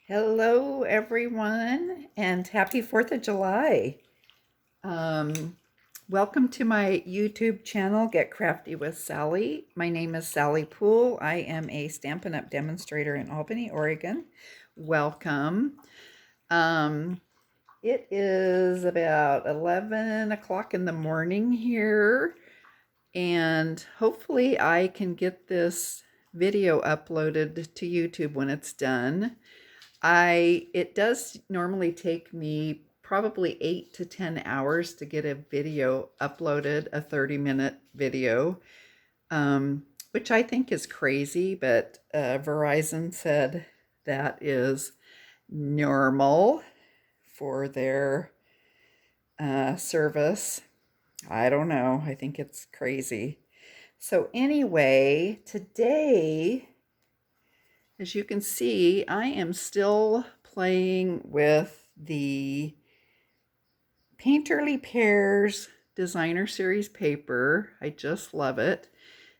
Hello, everyone, and happy 4th of July. Um, Welcome to my YouTube channel, Get Crafty with Sally. My name is Sally Poole. I am a Stampin' Up! Demonstrator in Albany, Oregon. Welcome. It is about 11 o'clock in the morning here, and hopefully I can get this video uploaded to YouTube when it's done. It does normally take me probably 8 to 10 hours to get a video uploaded, a 30-minute video, which I think is crazy, but Verizon said that is normal for their service. I don't know. I think it's crazy. So anyway, today, as you can see, I am still playing with the Painterly Pears Designer Series paper. I just love it.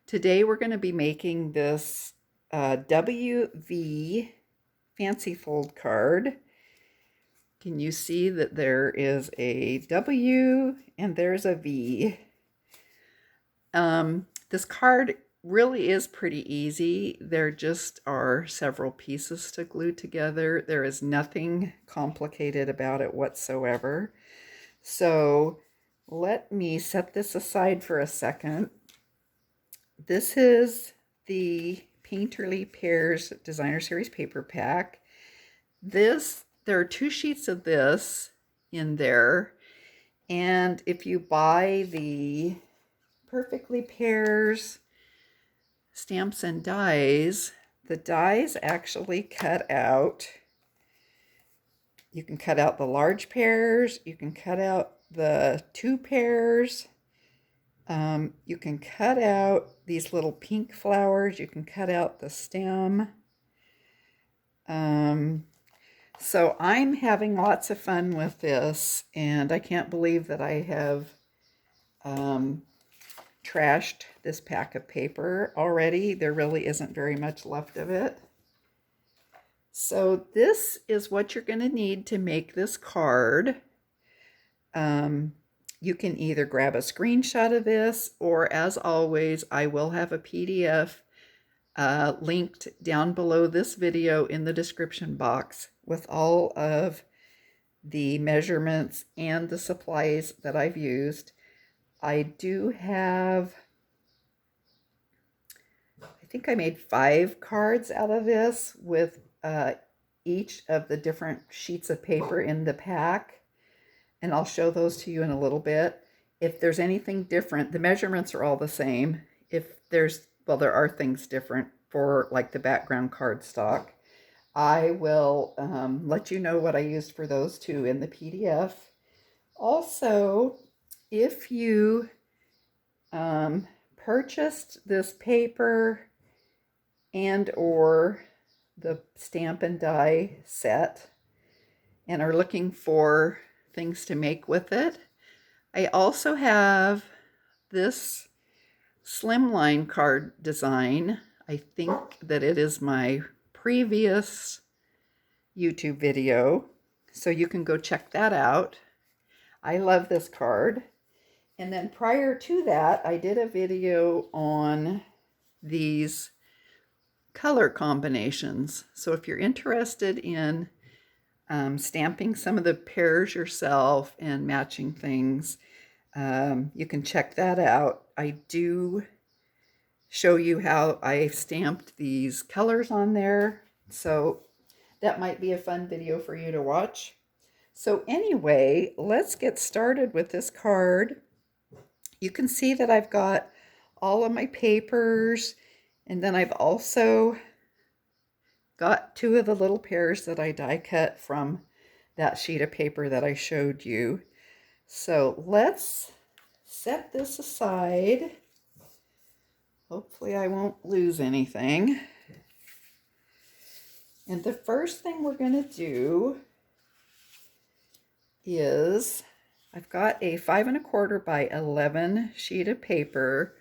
Today we're going to be making this WV Fancy Fold card. Can you see that there is a W and there's a V? This card really is pretty easy. There just are several pieces to glue together. There is nothing complicated about it whatsoever. So let me set this aside for a second. This is the Painterly Pears Designer Series paper pack. There are 2 sheets of this in there. And if you buy the Perfectly Pears stamps and dies, the dies actually cut out. You can cut out the large pairs, you can cut out the 2 pairs, you can cut out these little pink flowers, you can cut out the stem. So I'm having lots of fun with this, and I can't believe that I have trashed this pack of paper already. There really isn't very much left of it. So this is what you're going to need to make this card. You can either grab a screenshot of this, or as always, I will have a PDF linked down below this video in the description box with all of the measurements and the supplies that I've used. I do have, I think I made 5 cards out of this with each of the different sheets of paper in the pack, and I'll show those to you in a little bit. If there's anything different, the measurements are all the same. Well, there are things different for like the background cardstock. I will let you know what I used for those 2 in the PDF. Also, if you purchased this paper and or the stamp and die set and are looking for things to make with it, I also have this slimline card design. I think that it is my previous YouTube video, so you can go check that out. I love this card. And then prior to that, I did a video on these color combinations. So if you're interested in stamping some of the pairs yourself and matching things, you can check that out. I do show you how I stamped these colors on there, so that might be a fun video for you to watch. So anyway, let's get started with this card. You can see that I've got all of my papers, and then I've also got 2 of the little pairs that I die cut from that sheet of paper that I showed you. So let's set this aside. Hopefully I won't lose anything. And the first thing we're going to do is, I've got a 5 1/4 by 11 sheet of paper.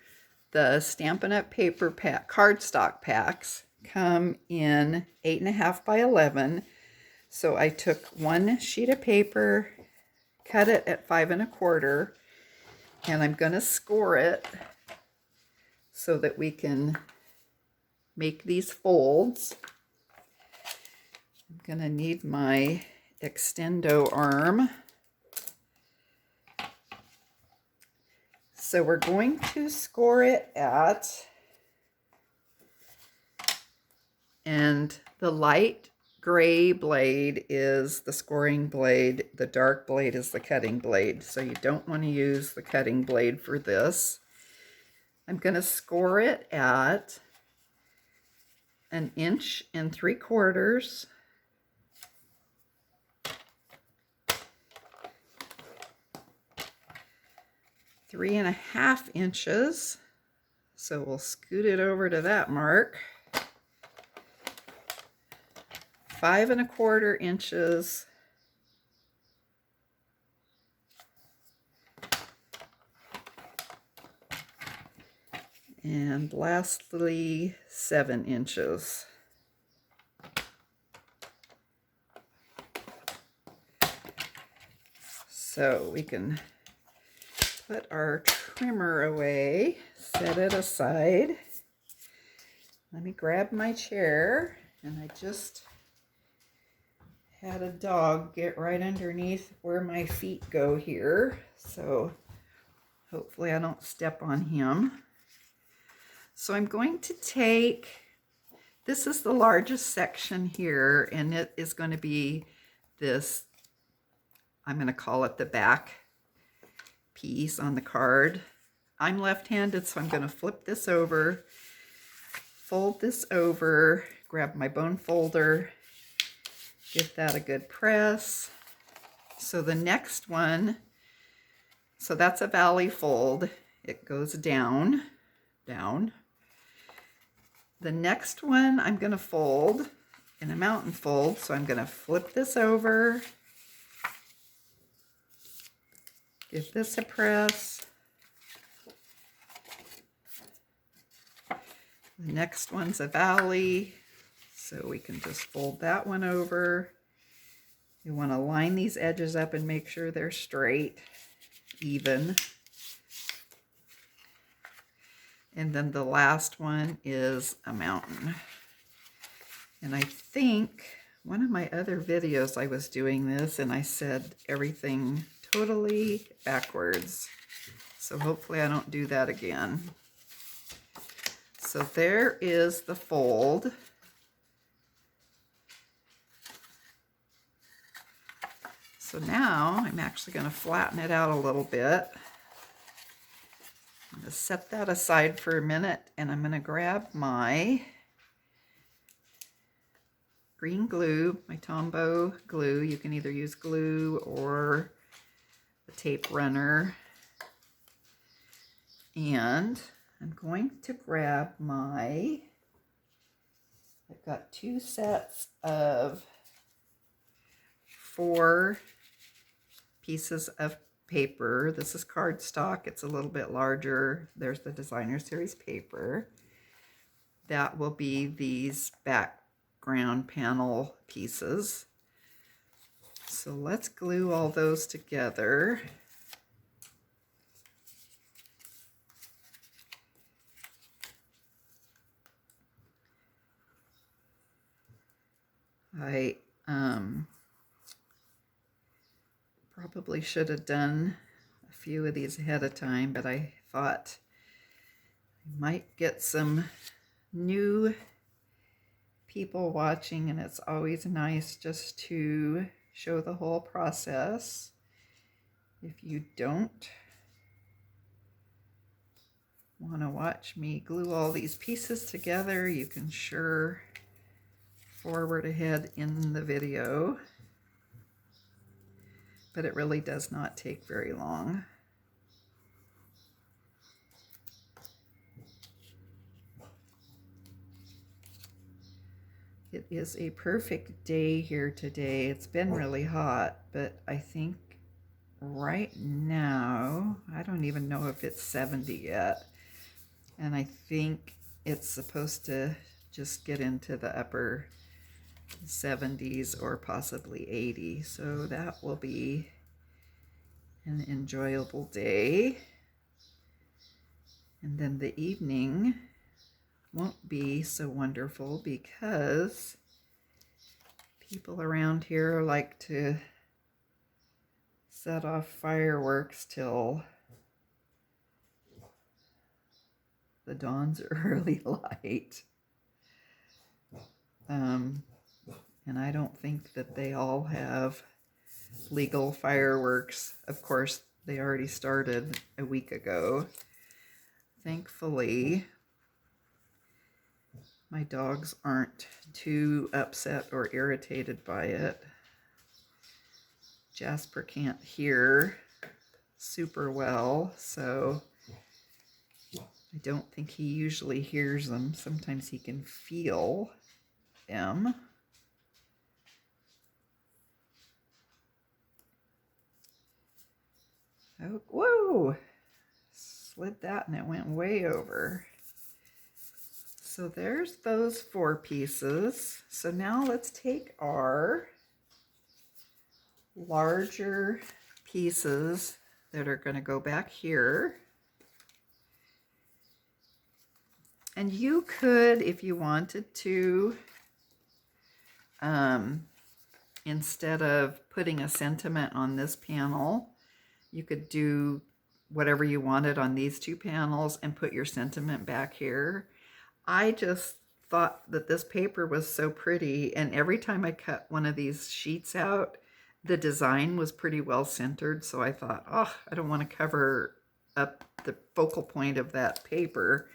The Stampin' Up! Paper pack, cardstock packs come in 8 1/2 by 11. So I took one sheet of paper, cut it at 5 1/4, and I'm going to score it so that we can make these folds. I'm going to need my extendo arm. So we're going to score it at, and the light gray blade is the scoring blade, the dark blade is the cutting blade. So you don't want to use the cutting blade for this. I'm going to score it at 1 3/4 inches. Three and 1/2 inches. So we'll scoot it over to that mark. 5 1/4 inches. And lastly, 7 inches. So we can put our trimmer away, set it aside. Let me grab my chair, and I just had a dog get right underneath where my feet go here, so hopefully I don't step on him. So I'm going to take, this is the largest section here, and it is going to be this, I'm going to call it the back piece on the card. I'm left-handed, so I'm going to flip this over, fold this over, grab my bone folder, give that a good press. So the next one, so that's a valley fold. It goes down, down. The next one I'm going to fold in a mountain fold, so I'm going to flip this over, give this a press. The next one's a valley, so we can just fold that one over. You want to line these edges up and make sure they're straight, even. And then the last one is a mountain. And I think one of my other videos I was doing this and I said everything totally backwards. So hopefully I don't do that again. So there is the fold. So now I'm actually going to flatten it out a little bit. I'm going to set that aside for a minute, and I'm going to grab my green glue, my Tombow glue. You can either use glue or a tape runner. And I'm going to grab my, I've got 2 sets of 4 pieces of paper. This is cardstock. It's a little bit larger. There's the Designer Series paper. That will be these background panel pieces. So let's glue all those together. I probably should have done a few of these ahead of time, but I thought I might get some new people watching, and it's always nice just to show the whole process. If you don't want to watch me glue all these pieces together, you can sure forward ahead in the video. But it really does not take very long. It is a perfect day here today. It's been really hot, but I think right now, I don't even know if it's 70 yet. And I think it's supposed to just get into the upper 70s or possibly 80. So that will be an enjoyable day. And then the evening won't be so wonderful because people around here like to set off fireworks till the dawn's early light. And I don't think that they all have legal fireworks. Of course, they already started a week ago. Thankfully, my dogs aren't too upset or irritated by it. Jasper can't hear super well, so I don't think he usually hears them. Sometimes he can feel them. Oh, whoa! Slid that and it went way over. So there's those 4 pieces. So now let's take our larger pieces that are going to go back here. And you could, if you wanted to, instead of putting a sentiment on this panel, you could do whatever you wanted on these 2 panels and put your sentiment back here. I just thought that this paper was so pretty, and every time I cut one of these sheets out, the design was pretty well centered, so I thought, oh, I don't want to cover up the focal point of that paper.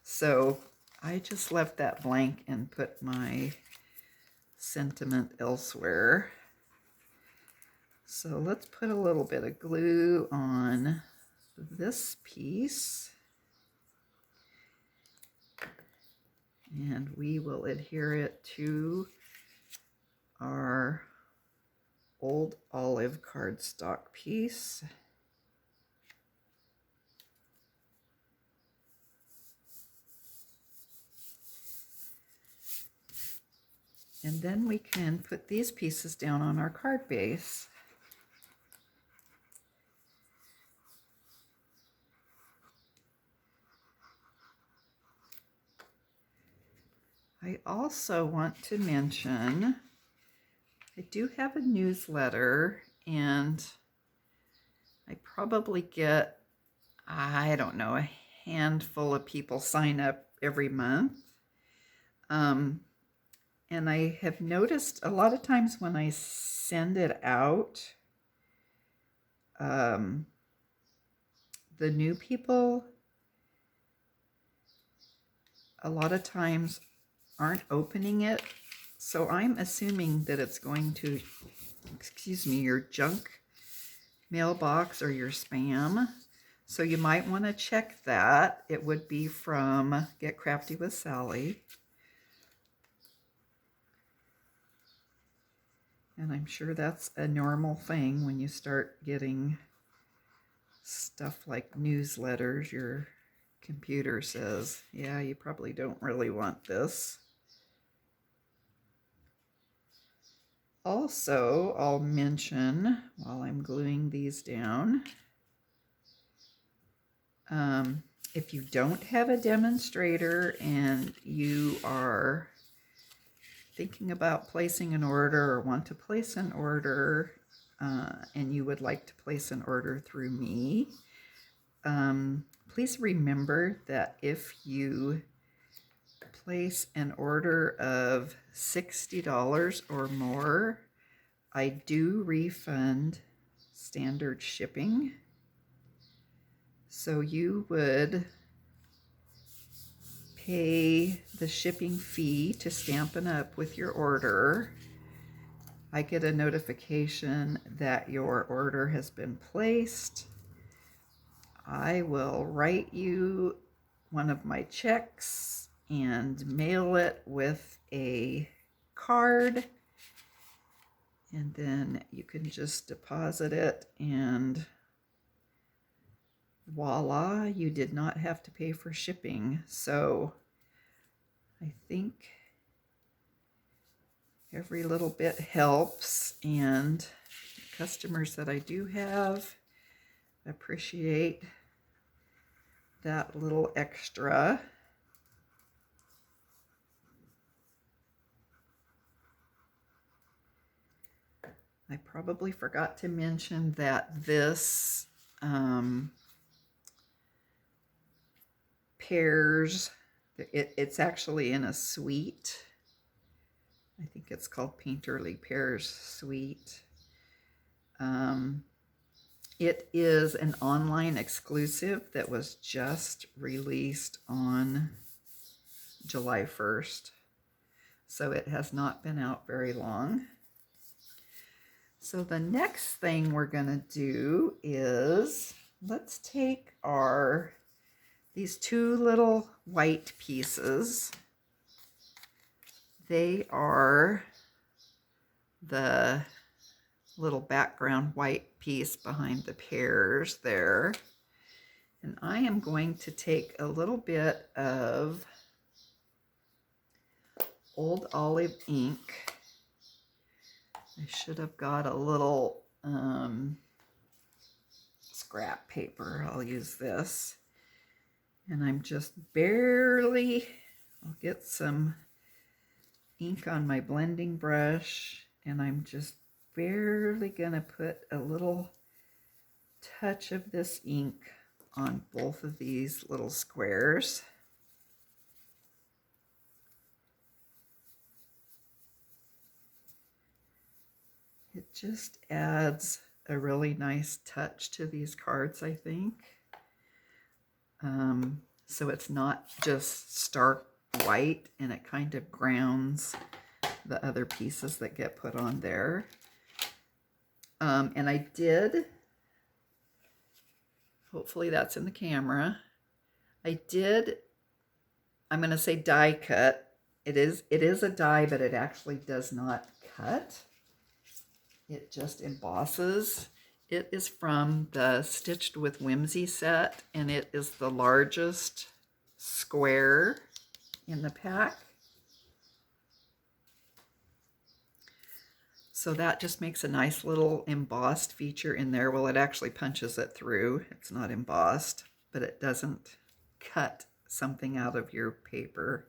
So I just left that blank and put my sentiment elsewhere. So let's put a little bit of glue on this piece. And we will adhere it to our old olive cardstock piece. And then we can put these pieces down on our card base. I also want to mention, I do have a newsletter, and I probably get, I don't know, a handful of people sign up every month. And I have noticed a lot of times when I send it out, the new people a lot of times aren't opening it. So I'm assuming that it's going to, your junk mailbox or your spam. So you might want to check that. It would be from Get Crafty with Sally. And I'm sure that's a normal thing when you start getting stuff like newsletters. Your computer says, yeah, you probably don't really want this. Also, I'll mention while I'm gluing these down, if you don't have a demonstrator and you are thinking about placing an order or want to place an order, and you would like to place an order through me, please remember that if you place an order of $60 or more, I do refund standard shipping. So you would pay the shipping fee to Stampin' Up! With your order. I get a notification that your order has been placed. I will write you one of my checks and mail it with a card, and then you can just deposit it, and voila, you did not have to pay for shipping. So I think every little bit helps, and customers that I do have appreciate that little extra. I probably forgot to mention that this Pears, it's actually in a suite. I think it's called Painterly Pears Suite. It is an online exclusive that was just released on July 1st. So it has not been out very long. So the next thing we're going to do is, let's take these two little white pieces. They are the little background white piece behind the pears there. And I am going to take a little bit of Old Olive ink. I should have got a little scrap paper. I'll use this. And I'm just barely, I'll get some ink on my blending brush, and I'm just barely gonna put a little touch of this ink on both of these little squares. It just adds a really nice touch to these cards, I think. So it's not just stark white, and it kind of grounds the other pieces that get put on there. And I did, hopefully that's in the camera, I'm going to say die cut. It is a die, but it actually does not cut. It just embosses. It is from the Stitched with Whimsy set, and it is the largest square in the pack. So that just makes a nice little embossed feature in there. Well, it actually punches it through. It's not embossed, but it doesn't cut something out of your paper.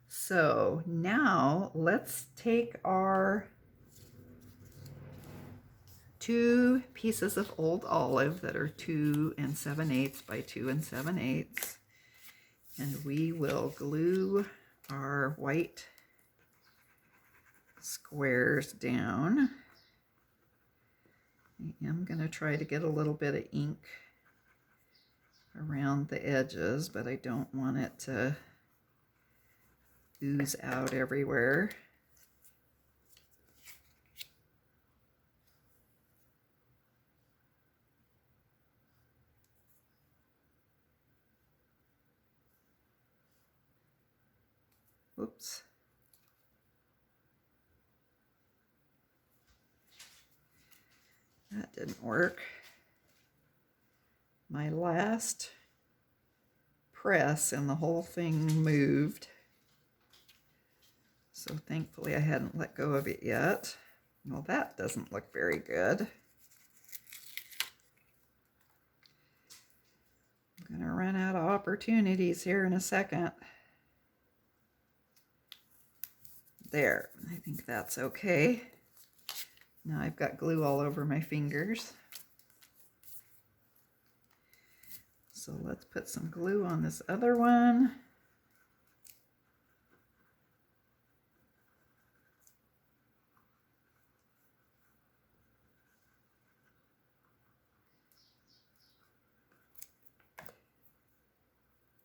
So now let's take our two pieces of Old Olive that are 2 7/8 by 2 7/8, and we will glue our white squares down. I am going to try to get a little bit of ink around the edges, but I don't want it to ooze out everywhere. Oops. That didn't work. My last press and the whole thing moved. So thankfully I hadn't let go of it yet. Well, that doesn't look very good. I'm gonna run out of opportunities here in a second. There, I think that's okay. Now I've got glue all over my fingers. So let's put some glue on this other one.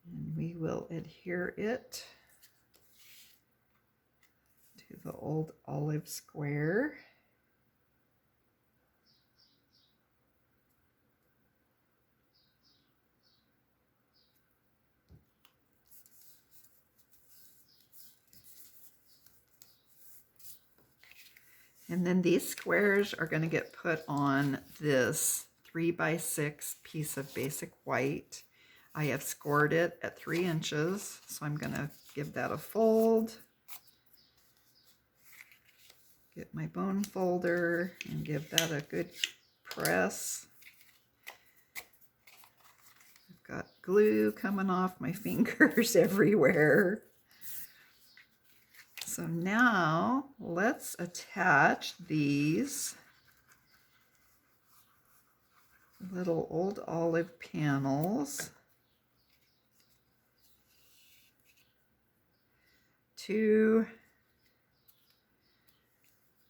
And we will adhere it to the Old Olive square. And then these squares are going to get put on this 3 by 6 piece of basic white. I have scored it at 3 inches, so I'm going to give that a fold. Get my bone folder and give that a good press. I've got glue coming off my fingers everywhere. So now let's attach these little old olive panels to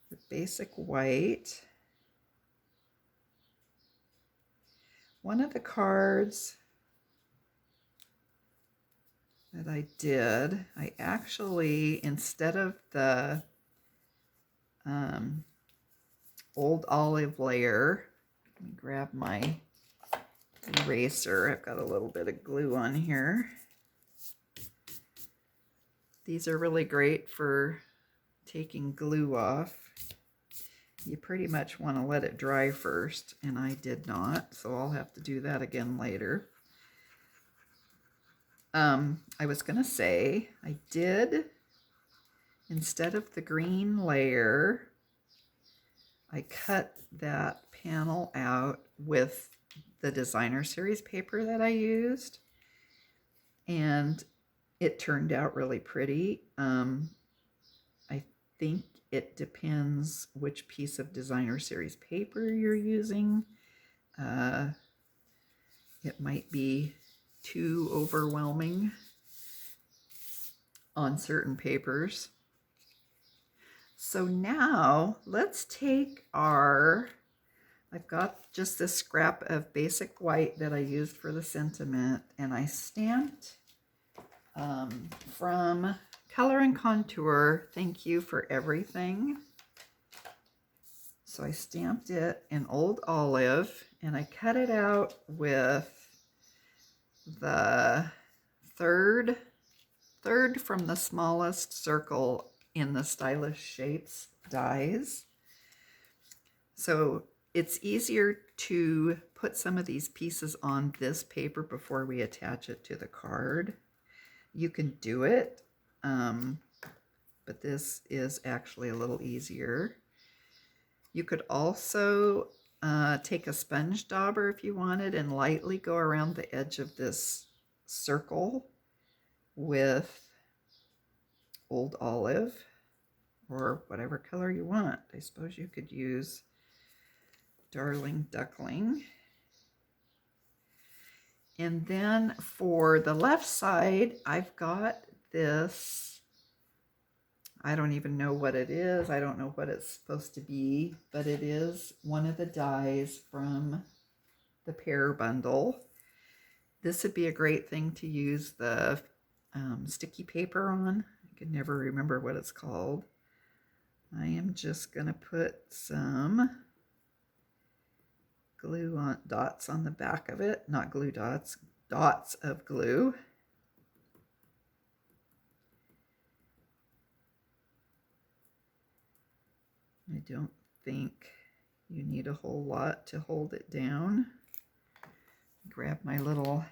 the basic white. One of the cards that I did, I actually, instead of the old olive layer, let me grab my eraser. I've got a little bit of glue on here. These are really great for taking glue off. You pretty much want to let it dry first, and I did not, so I'll have to do that again later. I was going to say, I did, instead of the green layer, I cut that panel out with the designer series paper that I used, and it turned out really pretty. I think it depends which piece of designer series paper you're using. It might be too overwhelming on certain papers. So now let's take our, I've got just this scrap of basic white that I used for the sentiment, and I stamped from Color and Contour, Thank You for Everything. So I stamped it in Old Olive, and I cut it out with the third from the smallest circle in the Stylish Shapes dies. So it's easier to put some of these pieces on this paper before we attach it to the card. You can do it, but this is actually a little easier. You could also take a sponge dauber if you wanted and lightly go around the edge of this circle with Old Olive or whatever color you want. I suppose you could use Darling Duckling. And then for the left side, I've got this, I don't even know what it is. I don't know what it's supposed to be, but it is one of the dies from the Pear bundle. This would be a great thing to use the sticky paper on. I can never remember what it's called. I am just going to put some glue on, dots on the back of it. Not glue dots, dots of glue. I don't think you need a whole lot to hold it down. Grab my little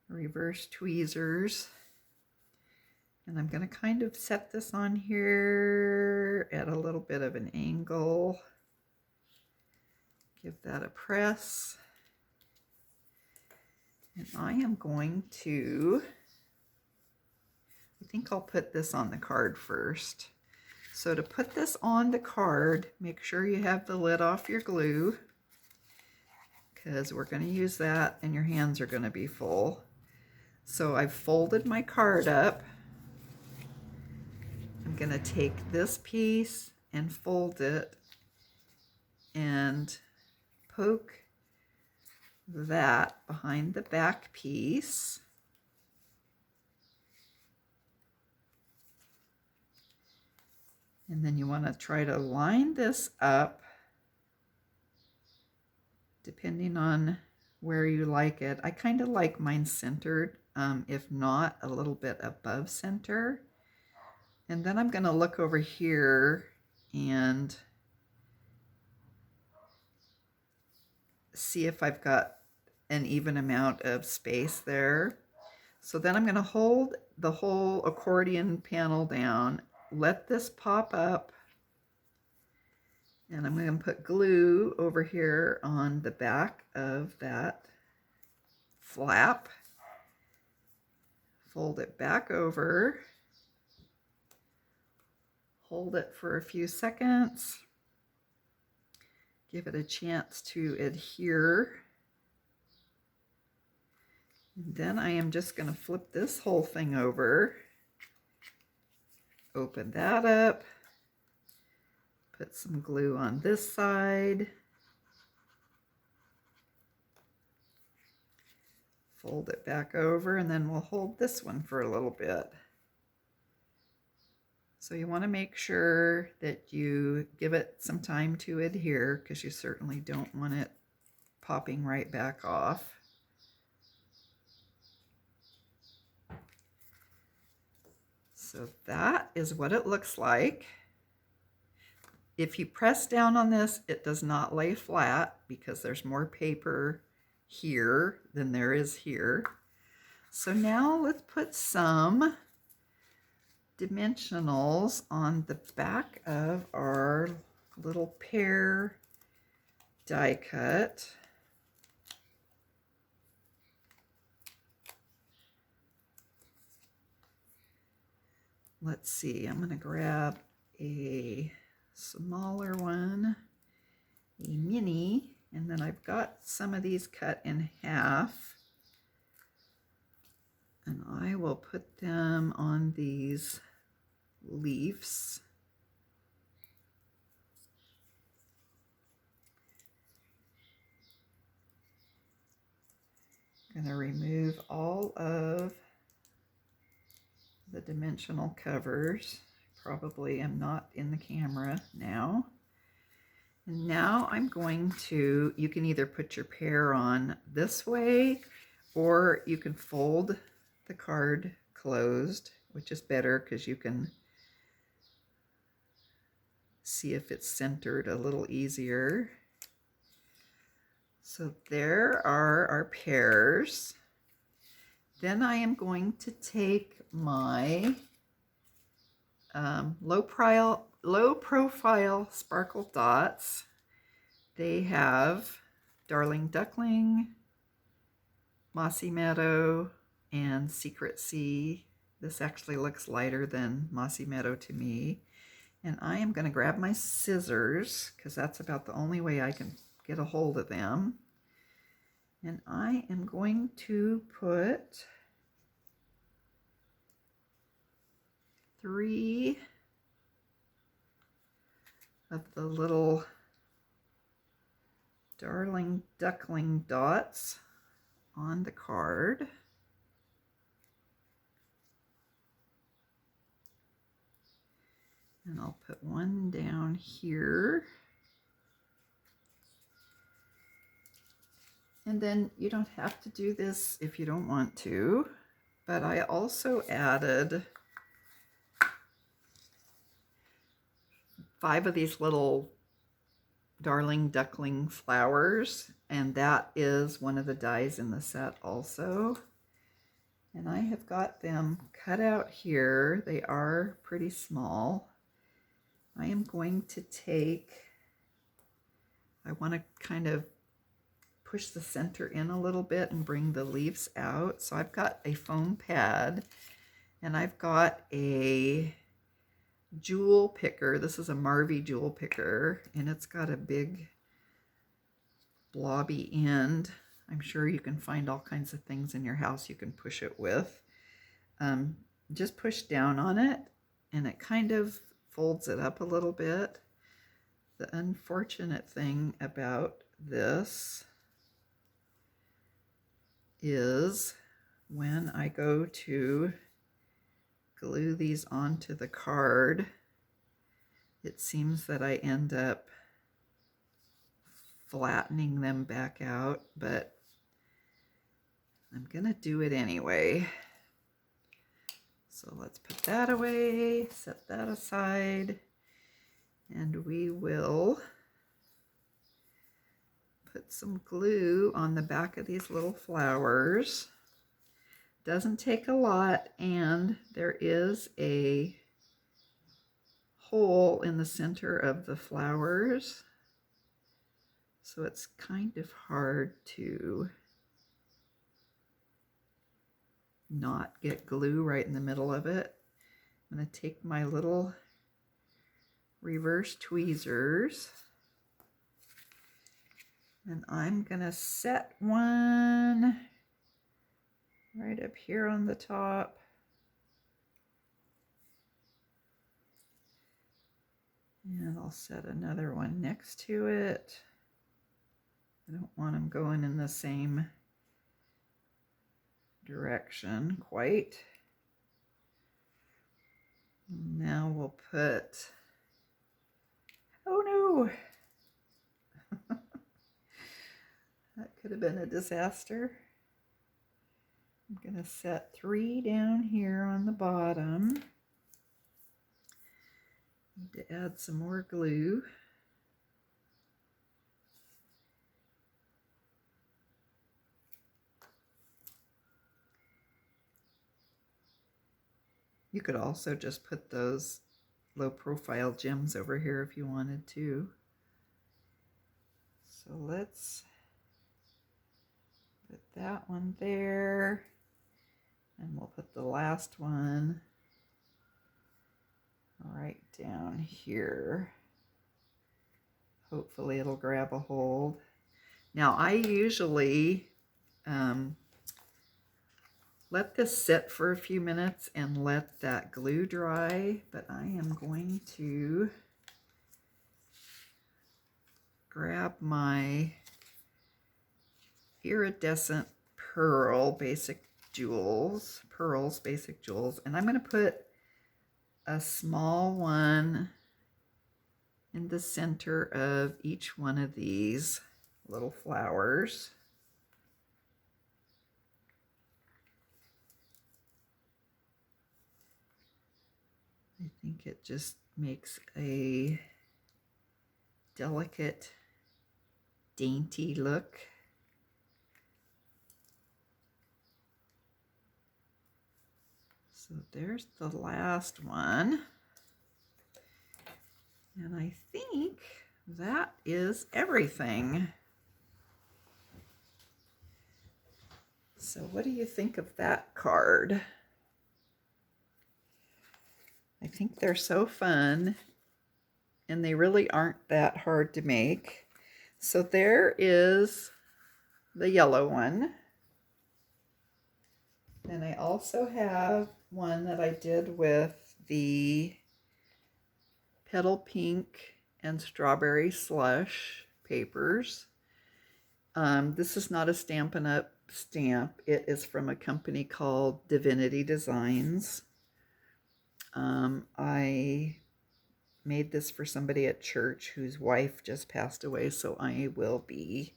reverse tweezers, and I'm going to kind of set this on here at a little bit of an angle. Give that a press. And I am going to, I think I'll put this on the card first. So to put this on the card, make sure you have the lid off your glue, because we're going to use that and your hands are going to be full. So I've folded my card up. I'm going to take this piece and fold it and poke that behind the back piece. And then you want to try to line this up depending on where you like it. I kind of like mine centered, if not a little bit above center. And then I'm going to look over here and see if I've got an even amount of space there. So then I'm going to hold the whole accordion panel down, let this pop up And I'm going to put glue over here on the back of that flap. Fold it back over. Hold it for a few seconds. Give it a chance to adhere. And then I am just going to flip this whole thing over. Open that up. Put some glue on this side. Fold it back over, and then we'll hold this one for a little bit. So you want to make sure that you give it some time to adhere, because you certainly don't want it popping right back off. So that is what it looks like. If you press down on this, it does not lay flat because there's more paper here than there is here. So now let's put some dimensionals on the back of our little pear die cut. Let's see, I'm going to grab a smaller one, a mini, and then I've got some of these cut in half, and I will put them on these leaves. I'm going to remove all of the dimensional covers. Probably am not in the camera now. And now I'm going to, you can either put your pear on this way, or you can fold the card closed, which is better because you can see if it's centered a little easier. So there are our pears. Then I am going to take my low profile sparkle dots. They have Darling Duckling, Mossy Meadow, and Secret Sea. This actually looks lighter than Mossy Meadow to me. And I am going to grab my scissors, because that's about the only way I can get a hold of them. And I am going to put 3 of the little Darling Duckling dots on the card. And I'll put one down here. And then you don't have to do this if you don't want to, but I also added 5 of these little Darling Duckling flowers, and that is one of the dies in the set also. And I have got them cut out here. They are pretty small. I am going to take, I want to kind of push the center in a little bit and bring the leaves out. So I've got a foam pad, and I've got a jewel picker. This is a Marvy jewel picker, and it's got a big blobby end. I'm sure you can find all kinds of things in your house you can push it with. Just push down on it, and it kind of folds it up a little bit. The unfortunate thing about this is when I go to glue these onto the card, it seems that I end up flattening them back out, but I'm gonna do it anyway. So let's put that away, set that aside, and we will put some glue on the back of these little flowers. Doesn't take a lot, and there is a hole in the center of the flowers, so it's kind of hard to not get glue right in the middle of it. I'm going to take my little reverse tweezers and I'm going to set one right up here on the top. And I'll set another one next to it. I don't want them going in the same direction quite. Now we'll put, oh no, that could have been a disaster. I'm going to set 3 down here on the bottom. Need to add some more glue. You could also just put those low profile gems over here if you wanted to. So let's put that one there, and we'll put the last one right down here. Hopefully it'll grab a hold. Now I usually let this sit for a few minutes and let that glue dry, but I am going to grab my iridescent pearls basic jewels, and I'm going to put a small one in the center of each one of these little flowers. I think it just makes a delicate, dainty look. So there's the last one. And I think that is everything. So what do you think of that card? I think they're so fun, and they really aren't that hard to make. So there is the yellow one. And I also have one that I did with the petal pink and strawberry slush papers. This is not a Stampin' Up stamp. It is from a company called Divinity Designs. I made this for somebody at church whose wife just passed away, so I will be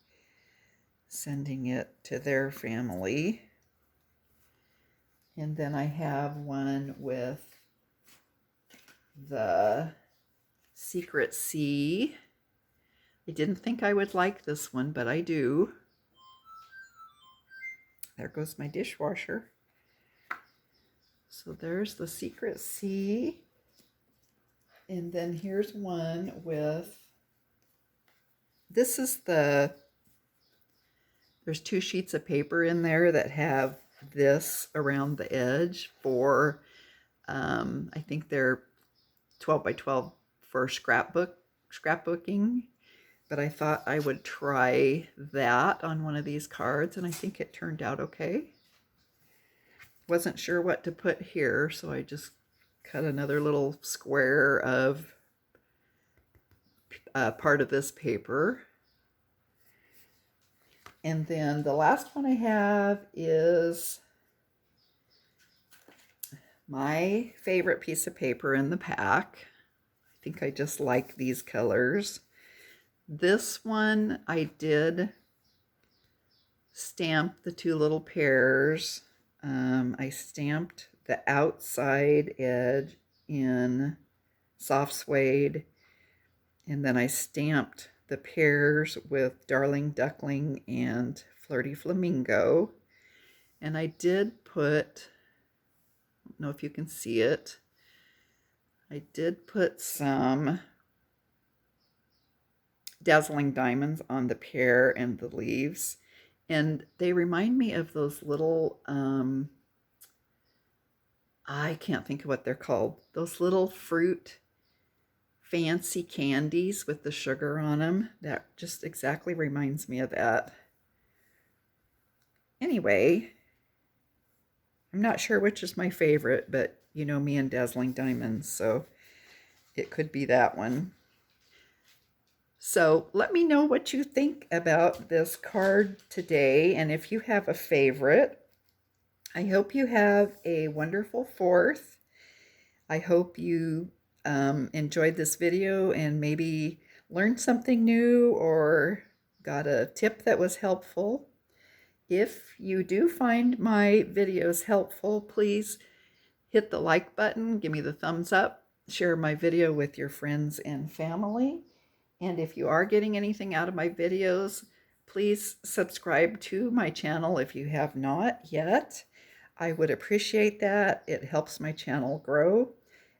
sending it to their family. And then I have one with the Secret Sea. I didn't think I would like this one, but I do. There goes my dishwasher. So there's the Secret Sea. And then here's one with, this is the, there's 2 sheets of paper in there that have this around the edge for, I think they're 12 by 12 for scrapbooking. But I thought I would try that on one of these cards, and I think it turned out okay. Wasn't sure what to put here, so I just cut another little square of part of this paper. And then the last one I have is my favorite piece of paper in the pack. I think I just like these colors. This one I did stamp the 2 little pears. I stamped the outside edge in soft suede, and then I stamped the pears with Darling Duckling and Flirty Flamingo. And I did put, I don't know if you can see it, I did put some dazzling diamonds on the pear and the leaves, and they remind me of those little, I can't think of what they're called, those little fruit fancy candies with the sugar on them. That just exactly reminds me of that. Anyway, I'm not sure which is my favorite, but you know me and dazzling diamonds, so it could be that one. So let me know what you think about this card today, and if you have a favorite. I hope you have a wonderful 4th. I hope you enjoyed this video and maybe learned something new or got a tip that was helpful. If you do find my videos helpful, please hit the like button, give me the thumbs up, share my video with your friends and family. And if you are getting anything out of my videos, please subscribe to my channel if you have not yet. I would appreciate that. It helps my channel grow.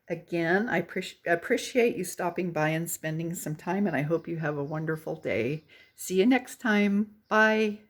Again, I appreciate you stopping by and spending some time, and I hope you have a wonderful day. See you next time. Bye.